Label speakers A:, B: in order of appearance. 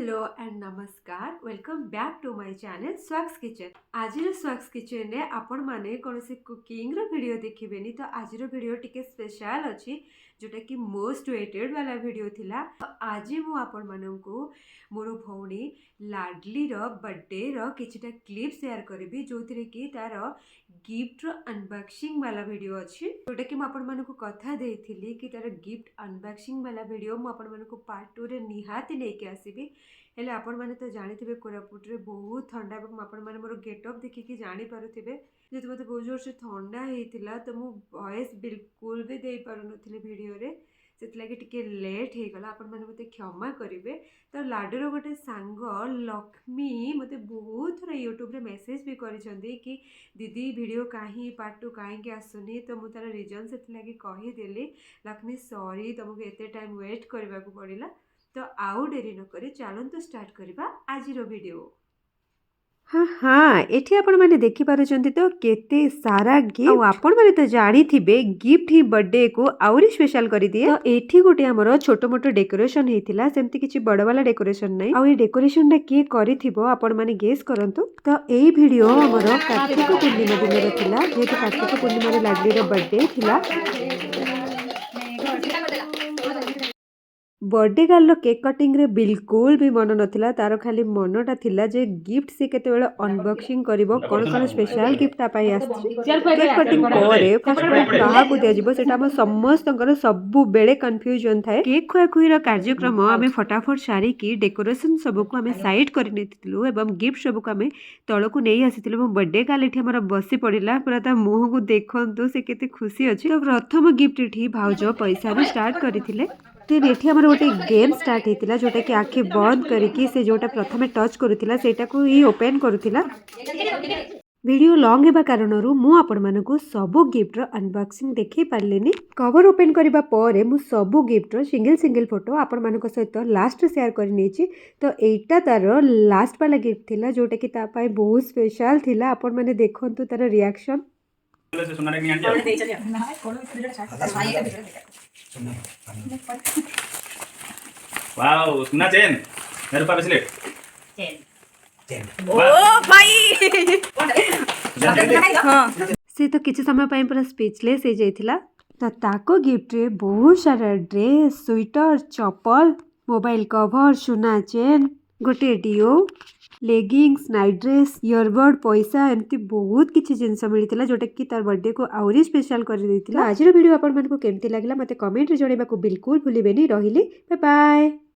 A: Hello and नमस्कार welcome back to my channel स्वाक्स kitchen. आज स्वाक्स किचन रे आपण माने कौन से कुकिंग रो वीडियो देखिबेनी तो आज वीडियो टिके स्पेशल अच्छी जोटा कि मोस्ट वेटेड वाला वीडियो थिला। तो आज मु आपण माननकु मोर भौणी लाडली रो बर्थडे रो किछटा क्लिप शेयर करबी जोथिरे कि तार गिफ्ट रो अनबॉक्सिंग वाला वीडियो अच्छी जोटा कि मु आपण मानकु कथा देइथिली कि तार गिफ्ट अनबॉक्सिंग वाला वीडियो मु आपण मानकु पार्ट 2 रे निहाती लेके आसीबी। हेले आपण माने तो जानिथिबे कोरापुट रे बहुत ठंडा एवं आपण माने मोर गेटअप देखिकी जानी पारुथिबे जेते मते बहुत जोर से ठंडा हेतिला तो मु वॉइस बिल्कुल भी दे पारु नथिले वीडियो रे सेत लागी टिके लेट हे गला आपण माने मते क्षमा करिवे। तो लाडूर गोटे सांग लक्ष्मी मते बहुत थोड़ा यूट्यूब रे मेसेज भी करिसंदी कि दीदी वीडियो काहे पार्ट 2 काहे आसुनी तो मु तार रीजन सेत लागी कहि देली लक्ष्मी सॉरी तुमको एते टाइम वेट करबा को पड़िला। तो आउ डेरी न करी चलंतु स्टार्ट करबा आजिर वीडियो। हाँ हाँ एठी आपण माने देखि पारुचंती तो केते सारा गिफ्ट आपण माने तो जानी थिबे गिफ्ट ही बर्थडे को आउरी स्पेशल करि दिए। तो एठी गोटे हमर छोटो मोटो डेकोरेशन हेतिला सेमति किछि बड़ वाला डेकोरेशन नै आ ए डेकोरेशन टा के करिथिबो आपण माने गेस करंतु। तो एई वीडियो हमर कार्तिक पूर्णिमा दिन रे थिला जेतु कार्तिक पूर्णिमा रे लाडली रो बर्थडे थिला। बर्थडे गर्ल केक कटिंग रे बिल्कुल भी मन नथिला तार खाली मनटा थिला जे गिफ्ट से केते बेले अनबॉक्सिंग करिवो कोन कोन स्पेशल गिफ्ट आ पाई आछि। केक कटिंग परे फर्स्ट पॉइंट कहा को दिया जिवो सेटा हम समस्तंकर सबु बेले कंफ्यूजन थाए। केक खुआ खुईर कार्यक्रम हमें फटाफट सारी की डेकोरेशन सब को हमें साइड करि नेतिलु एवं गिफ्ट सब को हमें तळको नेई आसीतिलु एवं बर्थडे गर्ल एठी हमर बसी पड़िला पूरा ता मुह को देखंतु से केते खुशी अछि। तो प्रथम गिफ्ट एठी भाउजो पैसा रे स्टार्ट करिथिले। तेन एठी हमर गोटे गेम स्टार्ट हेतिला जोटा कि आखि बंद करिकी से जोटा प्रथमे टच करुथिला सेटा को ही ओपन करुथिला। वीडियो लॉन्ग हेबा कारणरू मु आपण मानकु सबु गिफ्ट रो अनबॉक्सिंग देखि पारलेनी। कवर ओपन करिबा परे मु सबु गिफ्ट रो सिंगल सिंगल फोटो आपण मानक सहित लास्ट शेयर करि नेछि। तो एटा तार लास्ट वाला गिफ्ट थिला जोटा कि ता पाई बहुत स्पेशल थिला। आपण माने देखंतु तार रिएक्शन
B: वाओ सुना चेन मेरे पास ब्रेसलेट
C: चेन ओ भाई
A: हाँ से तो किसी समय पाई पूरा स्पीचलेस हो जाइथिला। तो ताको गिफ्ट रे बहुत सारा ड्रेस स्वेटर चप्पल मोबाइल कवर सुना चेन गोटे डिओ लेगिंग्स नाइट ड्रेस इयरबड पैसा एमती बहुत किसी जिनस मिलता जोटा कि तार बर्थडे को आउरी स्पेशल कर देथिला। आज वीडियो आपण मानकु केमती लागला मते कमेंट रे जणेबा को बिल्कुल भूलिबेनी। रहिली बाय बाय।